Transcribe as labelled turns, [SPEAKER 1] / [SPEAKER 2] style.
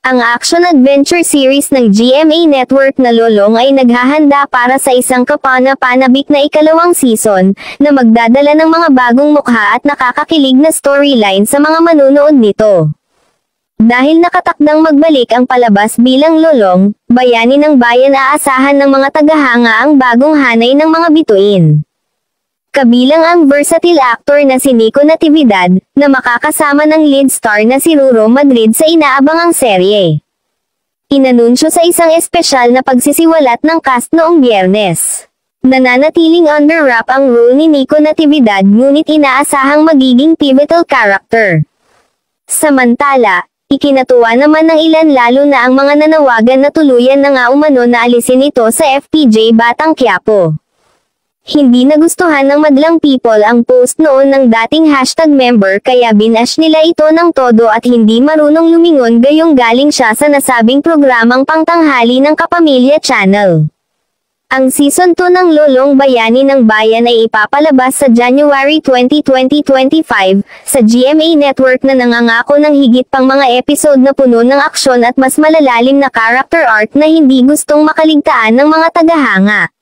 [SPEAKER 1] Ang action-adventure series ng GMA Network na Lolong ay naghahanda para sa isang kapana-panabik na ikalawang season, na magdadala ng mga bagong mukha at nakakakilig na storyline sa mga manunood nito. Dahil nakatakdang magbalik ang palabas bilang Lolong, Bayani ng Bayan, aasahan ng mga tagahanga ang bagong hanay ng mga bituin. Kabilang ang versatile actor na si Nico Natividad, na makakasama ng lead star na si Ruro Madrid sa inaabangang serye. Inanunsyo sa isang espesyal na pagsisiwalat ng cast noong Biyernes. Nananatiling under wrap ang role ni Nico Natividad, ngunit inaasahang magiging pivotal character. Samantala, ikinatuwa naman ng ilan lalo na ang mga nanawagan na tuluyan na nga umano na alisin ito sa FPJ Batang Quiapo. Hindi nagustuhan ng madlang people ang post noon ng dating hashtag member, kaya binash nila ito ng todo at hindi marunong lumingon gayong galing siya sa nasabing programang pangtanghali ng Kapamilya Channel. Ang Season 2 ng Lolong Bayani ng Bayan ay ipapalabas sa January 20, 2025, sa GMA Network na nangangako ng higit pang mga episode na puno ng aksyon at mas malalalim na character arc na hindi gustong makaligtaan ng mga tagahanga.